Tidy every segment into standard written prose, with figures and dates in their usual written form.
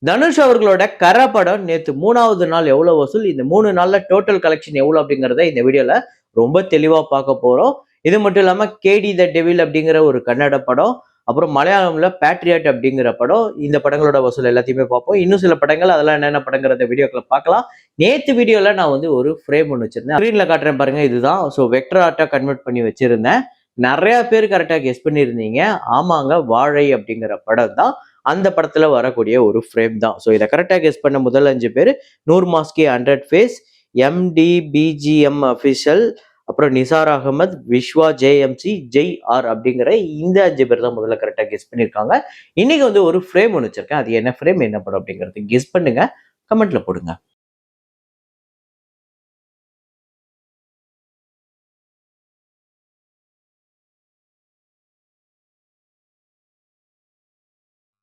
தனுஷ் அவர்களோட கர படம் நேத்து 3வது நாள் எவ்வளவு வசூல், இந்த 3 நாள்ல டோட்டல் கலெக்ஷன் எவ்வளவு அப்படிங்கிறத இந்த வீடியோல ரொம்ப தெளிவா பார்க்க போறோம். இது மட்டும் இல்லாம கேடி த டெவில் அப்படிங்கிற ஒரு கன்னட படம், அப்புறம் மலையாளம்ல பேட்ரியாட் அப்படிங்கிற படம், இந்த படங்களோட வசூல் எல்லாத்தையுமே பார்ப்போம். இன்னும் சில படங்கள் அதெல்லாம் என்னென்ன படங்கிறத வீடியோக்களை பார்க்கலாம். நேத்து வீடியோல நான் வந்து ஒரு ஃப்ரேம் ஒன்று வச்சிருந்தேன். ஸ்க்ரீன்ல காட்டுறேன் பாருங்க, இதுதான். ஸோ வெக்டர் ஆர்ட்டா கன்வெர்ட் பண்ணி வச்சிருந்தேன். நிறைய பேர் கரெக்டா கெஸ் பண்ணியிருந்தீங்க. ஆமாங்க, வாழை அப்படிங்கிற படம் தான். அந்த படத்துல வரக்கூடிய ஒரு ஃப்ரேம் தான். ஸோ இதை கரெக்டாக கெஸ் பண்ண முதல் 5 பேர் நூர் மாஸ்கி 100 ஃபேஸ், MDBGM அஃபிஷியல், அப்புறம் நிசார் அகமது, விஸ்வா JMC, ஜெய் ஆர் அப்படிங்கிற இந்த 5 பேர் தான் முதல்ல கரெக்டாக கெஸ் பண்ணியிருக்காங்க. இன்னைக்கு வந்து ஒரு ஃப்ரேம் ஒன்று வச்சிருக்கேன். அது என்ன ஃப்ரேம், என்ன படம் அப்படிங்கிறது கெஸ் பண்ணுங்க, கமெண்ட்ல போடுங்க.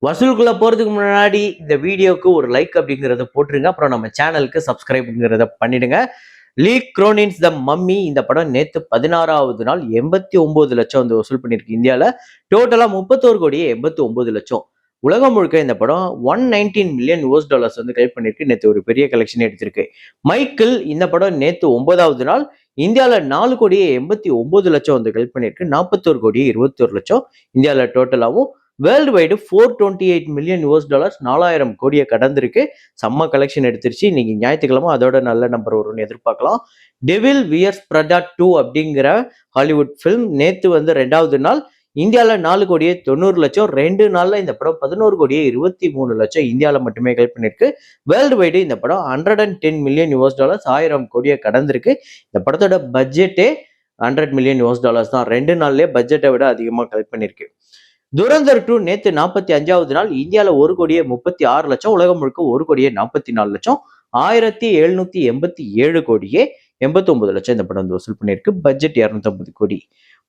வசூலுக்குள்ள போறதுக்கு முன்னாடி இந்த வீடியோக்கு ஒரு லைக் அப்படிங்கிறத போட்டுருங்க. அப்புறம் நம்ம சேனலுக்கு சப்ஸ்கிரைப்ங்கிறத பண்ணிடுங்க. லீக் குரோனின்ஸ் த மம்மி இந்த படம் நேத்து 16வது நாள் 89 லட்சம் வந்து வசூல் பண்ணிருக்கு இந்தியாவில். டோட்டலா 31 கோடியே 89 லட்சம். உலகம் முழுக்க இந்த படம் 119 மில்லியன் US டாலர்ஸ் வந்து கலெக்ட் பண்ணிருக்கு. நேற்று ஒரு பெரிய கலெக்ஷன் எடுத்திருக்கு. மைக்கிள் இந்த படம் நேத்து 9வது நாள் இந்தியாவில் 4 கோடியே 89 லட்சம் வந்து கலெக்ட் பண்ணிருக்கு. 41 கோடியே 21 லட்சம் இந்தியாவில் டோட்டலாகவும். World wide 428 million US dollars 4000 கோடியை கடந்திருக்கு. செம்ம கலெக்ஷன் எடுத்துருச்சு. இன்னைக்கு ஞாயிற்றுக்கிழமை அதோட நல்ல நம்பர் வரும்னு எதிர்பார்க்கலாம். டெவில் வியர்ஸ் பிரடா 2 அப்படிங்கிற ஹாலிவுட் ஃபிலிம் நேத்து வந்து 2வது நாள் இந்தியாவில் 4 கோடியே 90 லட்சம். 2 நாள்ல இந்த படம் 11 கோடியே 23 லட்சம் இந்தியாவில் மட்டுமே கலெக்ட் பண்ணிருக்கு. வேர்ல்டு வைடு இந்த படம் 110 மில்லியன் US டாலர்ஸ் 1000 கோடியை கடந்திருக்கு. இந்த படத்தோட பட்ஜெட்டே 100 மில்லியன் US டாலர்ஸ் தான். 2 நாள்லயே பட்ஜெட்டை விட அதிகமாக கலெக்ட் பண்ணிருக்கு. துரந்தர் 2 நேத்து 45வது நாள் இந்தியாவில் 1 கோடியே 36 லட்சம், உலகம் முழுக்க 1 கோடியே 44 லட்சம், 1787 கோடியே 89 லட்சம் இந்த படம் வந்து வசூல் பண்ணியிருக்கு. பட்ஜெட் 250 கோடி.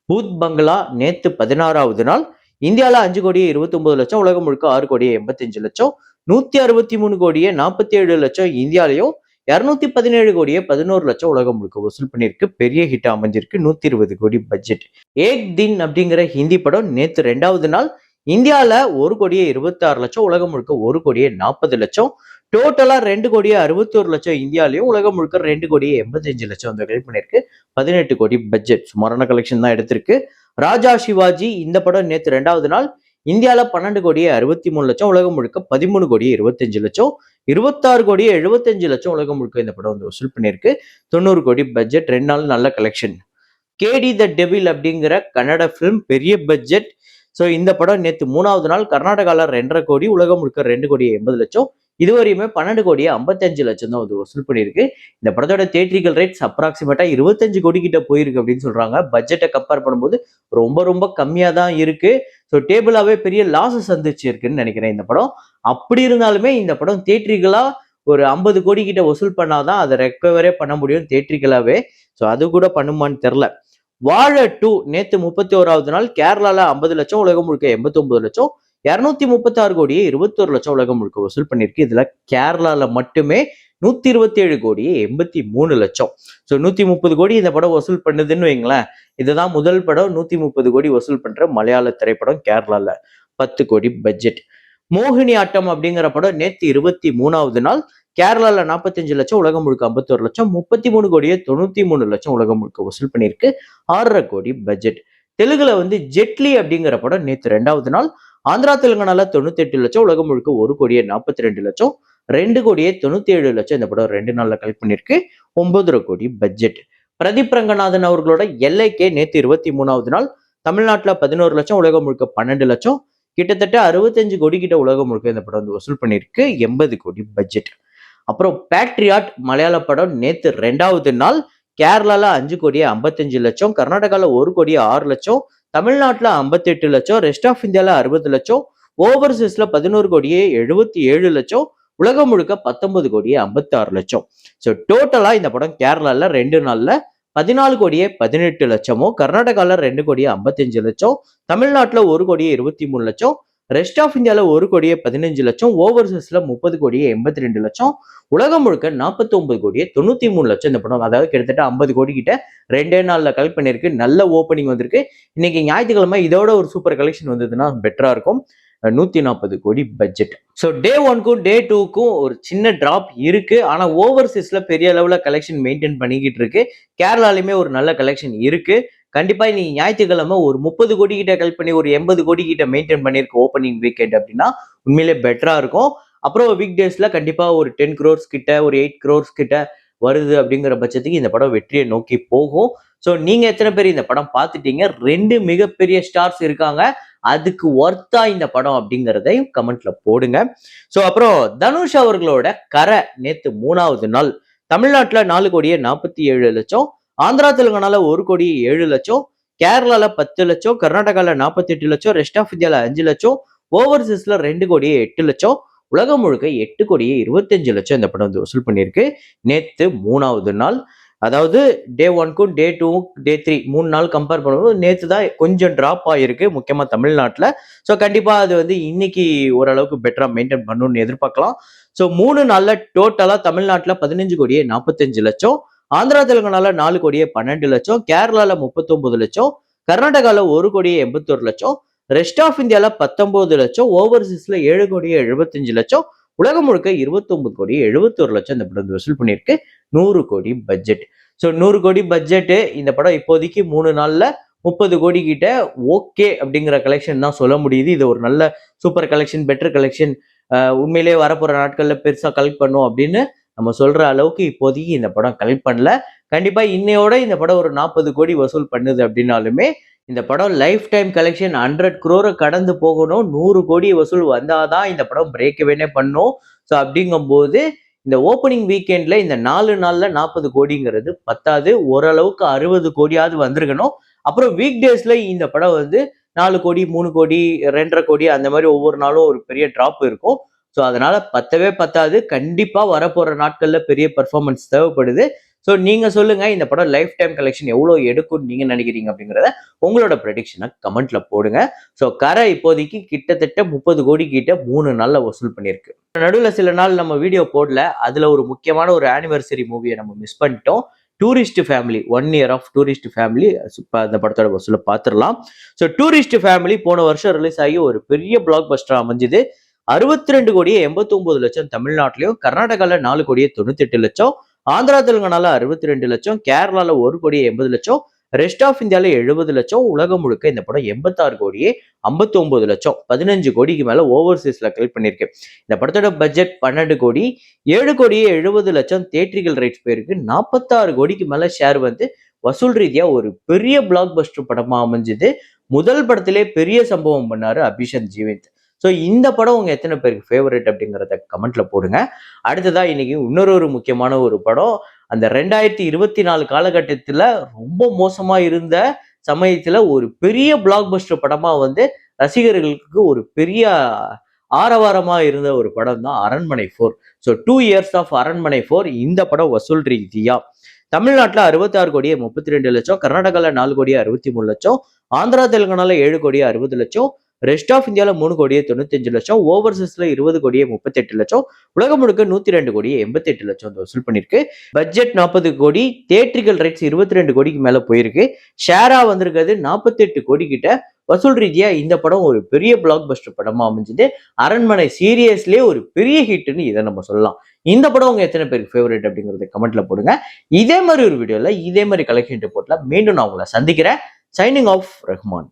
பூத் பங்களா நேத்து 16வது நாள் இந்தியாவில் 5 கோடியே 29 லட்சம், உலகம் முழுக்க 6 கோடியே 85 லட்சம், 163 கோடியே 47 லட்சம் இந்தியாலையும், 217 கோடியே 11 லட்சம் உலகம் முழுக்க வசூல் பண்ணியிருக்கு. பெரிய ஹிட் அமைஞ்சிருக்கு. 120 கோடி பட்ஜெட். ஏக் தின் அப்படிங்கிற ஹிந்தி படம் நேத்து 2வது நாள் இந்தியாவில் 1 கோடியே 26 லட்சம், உலகம் முழுக்க 1 கோடியே 40 லட்சம், டோட்டலா 2 கோடியே 61 லட்சம் இந்தியாலையும், உலகம் முழுக்க 2 கோடியே 85 லட்சம் வந்து கலெக்ட் பண்ணியிருக்கு. 18 கோடி பட்ஜெட். சுமாரான கலெக்ஷன் தான் எடுத்திருக்கு. ராஜா சிவாஜி இந்த படம் நேத்து 2வது நாள் இந்தியாவில் 12 கோடியே 63 லட்சம், உலகம் முழுக்க 13 கோடியே 25 லட்சம், 26 கோடியே 75 லட்சம் உலகம் முழுக்க இந்த படம் வந்து வசூல் பண்ணியிருக்கு. 90 கோடி பட்ஜெட். 2 நாள் நல்ல கலெக்ஷன். கேடி த டெவில் அப்படிங்கிற கன்னட ஃபிலிம் பெரிய பட்ஜெட். ஸோ இந்த படம் நேற்று 3வது நாள் கர்நாடகாவில் 2.5 கோடி, உலகம் முழுக்க 2 கோடியே 80 லட்சம், இதுவரையுமே 12 கோடியே 55 லட்சம் தான் வந்து வசூல் பண்ணியிருக்கு. இந்த படத்தோட தியேட்ரிக்கல் ரேட்ஸ் அப்ராக்சிமேட்டா 25 கோடி கிட்ட போயிருக்கு அப்படின்னு சொல்றாங்க. பட்ஜெட்டை கம்பேர் பண்ணும்போது ரொம்ப ரொம்ப கம்மியா தான் இருக்கு. ஸோ டேபிளாவே பெரிய லாஸஸ் சந்திச்சு இருக்குன்னு நினைக்கிறேன் இந்த படம். அப்படி இருந்தாலுமே இந்த படம் தியேட்ரிக்கலா ஒரு 50 கோடி கிட்ட வசூல் பண்ணாதான் அதை ரெக்கவரே பண்ண முடியும் தியேட்ரிக்கலாவே. ஸோ அது கூட பண்ணுமான்னு தெரில. வாழ 2 நேத்து 31வது நாள் கேரளால 50 லட்சம், உலகம் முழுக்க 89 லட்சம், 236 கோடியே 21 லட்சம் உலகம் முழுக்க வசூல் பண்ணிருக்கு. இதுல கேரளால மட்டுமே 127 கோடியே 83 லட்சம். ஸோ 130 கோடி இந்த படம் வசூல் பண்ணுதுன்னு வைங்களேன். இதுதான் முதல் படம் 130 கோடி வசூல் பண்ற மலையாள திரைப்படம் கேரளால. 10 கோடி பட்ஜெட். மோகினி ஆட்டம் அப்படிங்கிற படம் நேத்து 23வது நாள் கேரளால 45 லட்சம், உலகம் முழுக்க 51 லட்சம், 33 கோடியே 93 லட்சம் உலகம் முழுக்க வசூல் பண்ணியிருக்கு. 6.5 கோடி பட்ஜெட். தெலுங்குல வந்து ஜெட்லி அப்படிங்கிற படம் நேத்து 2வது நாள் ஆந்திரா தெலுங்கானால 98 லட்சம், உலகம் முழுக்க 1 கோடியே 42 லட்சம், 2 கோடியே 97 லட்சம் இந்த படம் 2 நாள்ல கலெக்ட் பண்ணியிருக்கு. 9.5 கோடி பட்ஜெட். பிரதீப் ரங்கநாதன் அவர்களோட எல்ஐகே நேத்து 23வது நாள் தமிழ்நாட்டில் 11 லட்சம், உலகம் முழுக்க 12 லட்சம், கிட்டத்தட்ட 65 கோடி கிட்ட உலகம் முழுக்க இந்த படம் வந்து வசூல் பண்ணியிருக்கு. 80 கோடி பட்ஜெட். அப்புறம் பேட்ரியாட் மலையாள படம் நேத்து 2வது நாள் கேரளால 5 கோடியே 55 லட்சம், கர்நாடகால 1 கோடியே 6 லட்சம், தமிழ்நாட்டில் 58 லட்சம், ரெஸ்ட் ஆஃப் இந்தியாவில் 60 லட்சம், ஓவர்சீஸ்ல 11 கோடியே 77 லட்சம், உலகம் முழுக்க 19 கோடியே 56 லட்சம். ஸோ டோட்டலா இந்த படம் கேரளால 2 நாள்ல 14 கோடியே 18 லட்சமும், கர்நாடகால 2 கோடியே 55 லட்சம், தமிழ்நாட்டில் 1 கோடியே 23 லட்சம், ரெஸ்ட் ஆஃப் இந்தியாவில் 1 கோடியே 15 லட்சம், ஓவர்சீஸ்ல 30 கோடியே 82 லட்சம், உலகம் முழுக்க 49 கோடியே 93 லட்சம் இந்த படம். அதாவது கிட்டத்தட்ட 50 கோடி கிட்ட 2 நாள்ல கலெக்ட் பண்ணியிருக்கு. நல்ல ஓப்பனிங் வந்திருக்கு. இன்னைக்கு ஞாயிற்றுக்கிழமை இதோட ஒரு சூப்பர் கலெக்ஷன் வந்ததுன்னா பெட்டரா இருக்கும். 140 கோடி பட்ஜெட். ஸோ டே 1க்கும் டே 2க்கும் ஒரு சின்ன டிராப் இருக்கு. ஆனா ஓவர்சீஸ்ல பெரிய அளவுல கலெக்ஷன் மெயின்டைன் பண்ணிக்கிட்டு இருக்கு. கேரளாலையுமே ஒரு நல்ல கலெக்ஷன் இருக்கு. கண்டிப்பா நீ ஞாயிற்றுக்கிழமை ஒரு 30 கோடி கிட்ட கலெக்ட் பண்ணி ஒரு 80 கோடி கிட்ட மெயின்டைன் பண்ணிருக்க ஓப்பனிங் வீக்கெண்ட் அப்படின்னா உண்மையிலே பெட்டரா இருக்கும். அப்புறம் வீக் டேஸ்ல கண்டிப்பா ஒரு 10 crores கிட்ட ஒரு 8 crores கிட்ட வருது அப்படிங்கிற பட்சத்துக்கு இந்த படம் வெற்றியை நோக்கி போகும். ஸோ நீங்க எத்தனை பேர் இந்த படம் பார்த்துட்டீங்க? 2 மிகப்பெரிய ஸ்டார்ஸ் இருக்காங்க. அதுக்கு ஒர்த்தா இந்த படம் அப்படிங்கிறதையும் கமெண்ட்ல போடுங்க. ஸோ அப்புறம் தனுஷ் அவர்களோட கரை நேத்து 3வது நாள் தமிழ்நாட்டுல 4 கோடியே 47 லட்சம், ஆந்திரா தெலுங்கானால 1 கோடி 7 லட்சம், கேரளால 10 லட்சம், கர்நாடகால 48 லட்சம், ரெஸ்ட் ஆஃப் இந்தியால 5 லட்சம், ஓவர்சீஸ்ல 2 கோடியே 8 லட்சம், உலகம் முழுக்க 8 கோடியே 25 லட்சம் இந்த படம் வந்து வசூல் பண்ணியிருக்கு நேத்து 3வது நாள். அதாவது டே 1க்கும் டே 2க்கும் டே 3 3 நாள் கம்பேர் பண்ணும்போது நேத்து தான் கொஞ்சம் டிராப் ஆயிருக்கு, முக்கியமா தமிழ்நாட்டில். ஸோ கண்டிப்பா அது வந்து இன்னைக்கு ஓரளவுக்கு பெட்டரா மெயின்டைன் பண்ணணும்னு எதிர்பார்க்கலாம். ஸோ 3 நாள்ல டோட்டலா தமிழ்நாட்டில் 15 கோடியே 45 லட்சம், ஆந்திரா தெலுங்கானால 4 கோடியே 12 லட்சம், கேரளால 39 லட்சம், கர்நாடகால 1 கோடியே 81 லட்சம், ரெஸ்ட் ஆஃப் இந்தியால 19 லட்சம், ஓவர்சீஸ்ல 7 கோடியே 75 லட்சம், உலகம் முழுக்க 29 கோடி 71 லட்சம் இந்த படம் வசூல் பண்ணியிருக்கு. 100 கோடி பட்ஜெட். ஸோ 100 கோடி பட்ஜெட்டு இந்த படம் இப்போதைக்கு 3 நாள்ல 30 கோடி கிட்ட ஓகே அப்படிங்கிற கலெக்ஷன் தான் சொல்ல முடியுது. இது ஒரு நல்ல சூப்பர் கலெக்ஷன், பெட்டர் கலெக்ஷன், உண்மையிலேயே வரப்போற நாட்கள்ல பெருசா கலெக்ட் பண்ணும் அப்படின்னு நம்ம சொல்ற அளவுக்கு இப்போதைக்கு இந்த படம் கலெக்ட் பண்ணல. கண்டிப்பா இன்னையோட இந்த படம் ஒரு 40 கோடி வசூல் பண்ணுது அப்படின்னாலுமே இந்த படம் லைஃப் டைம் கலெக்ஷன் 100 crore கடந்து போகணும், 100 கோடி வசூல் வந்தாதான் இந்த படம் பிரேக் இவனே பண்ணும். ஸோ அப்படிங்கும்போது இந்த ஓப்பனிங் வீக்கெண்ட்ல இந்த 4 நாள்ல 40 கோடிங்கிறது பத்தாது, ஓரளவுக்கு 60 கோடியாவது வந்திருக்கணும். அப்புறம் வீக் டேஸ்ல இந்த படம் வந்து 4 கோடி 3 கோடி 2.5 கோடி அந்த மாதிரி ஒவ்வொரு நாளும் ஒரு பெரிய டிராப் இருக்கும். ஸோ அதனால பத்தவே பத்தாது. கண்டிப்பா வரப்போற நாட்கள்ல பெரிய பெர்ஃபார்மன்ஸ் தேவைப்படுது. ஸோ நீங்க சொல்லுங்க, இந்த படம் லைஃப் டைம் கலெக்ஷன் எவ்வளவு எடுக்கும்னு நீங்க நினைக்கிறீங்க அப்படிங்கிறத உங்களோட ப்ரெடிக்ஷனை கமெண்ட்ல போடுங்க. ஸோ கரை இப்போதைக்கு கிட்டத்தட்ட 30 கோடி கிட்ட 3 நாள்ல வசூல் பண்ணியிருக்கு. நடுவில் சில நாள் நம்ம வீடியோ போடல, அதுல ஒரு முக்கியமான ஒரு ஆனிவர்சரி மூவியை நம்ம மிஸ் பண்ணிட்டோம். Tourist family, 1 year of tourist family, அந்த படத்தோட வசூலை பார்த்துடலாம். ஸோ டூரிஸ்ட் ஃபேமிலி போன வருஷம் ரிலீஸ் ஆகி ஒரு பெரிய பிளாக் பஸ்டர் அமைஞ்சுது. 62 கோடியே 89 லட்சம் தமிழ்நாட்டிலையும், கர்நாடகால 4 கோடியே 98 லட்சம், ஆந்திரா தெலுங்கானால 62 லட்சம், கேரளால 1 கோடியே 80 லட்சம், ரெஸ்ட் ஆஃப் இந்தியால 70 லட்சம், உலகம் முழுக்க இந்த படம் 86 கோடியே 59 லட்சம், 15 கோடிக்கு மேல ஓவர்சீஸ்ல கலெக்ட் பண்ணிருக்கு. இந்த படத்தோட பட்ஜெட் 12 கோடி, 7 கோடியே 70 லட்சம் தியேட்ரிக்கல் ரைட்ஸ் போயிருக்கு. 46 கோடிக்கு மேல ஷேர் வந்து வசூல் ரீதியா ஒரு பெரிய பிளாக் பஸ்டர் படமா அமைஞ்சது. முதல் படத்திலே பெரிய சம்பவம் பண்ணாரு அபிஷன் ஜீவந்த். ஸோ இந்த படம் உங்க எத்தனை பேருக்கு ஃபேவரட் அப்படிங்கிறத கமெண்ட்ல போடுங்க. அடுத்ததா இன்னைக்கு இன்னொரு முக்கியமான ஒரு படம், அந்த 2024 காலகட்டத்துல ரொம்ப மோசமா இருந்த சமயத்துல ஒரு பெரிய பிளாக் பஸ்டர் படமா வந்து ரசிகர்களுக்கு ஒரு பெரிய ஆரவாரமா இருந்த ஒரு படம் தான் அரண்மனை 4. ஸோ 2 years ஆஃப் அரண்மனை 4 இந்த படம் வசூல் ரீதியா தமிழ்நாட்டில் 66 கோடியே 32 லட்சம், கர்நாடகால 4 கோடியே 63 லட்சம், ஆந்திரா தெலுங்கானால 7 கோடியே 60 லட்சம், ரெஸ்ட் ஆஃப் இந்தியால 3 கோடியே 95 லட்சம், ஓவர்சீஸ்ல 20 கோடியே 38 லட்சம், உலகம் முழுக்க 102 கோடியே 88 லட்சம் வசூல் பண்ணிருக்கு. பட்ஜெட் 40 கோடி, தியேட்ரிக்கல் ரைட்ஸ் 22 கோடிக்கு மேல போயிருக்கு. ஷேரா வந்திருக்கிறது 48 கோடி கிட்ட. வசூல் ரீதியா இந்த படம் ஒரு பெரிய பிளாக் பஸ்டர் படமா அமைஞ்சது. அரண்மனை சீரியஸ்லயே ஒரு பெரிய ஹிட்னு இதை நம்ம சொல்லலாம். இந்த படம் உங்க எத்தனை பேருக்கு ஃபேவரட் அப்படிங்கறத கமெண்ட்ல போடுங்க. இதே மாதிரி ஒரு வீடியோல இதே மாதிரி கலெக்ஷன் ரிப்போர்ட்ல மீண்டும் நான் உங்களை சந்திக்கிறேன். Signing off Rahman.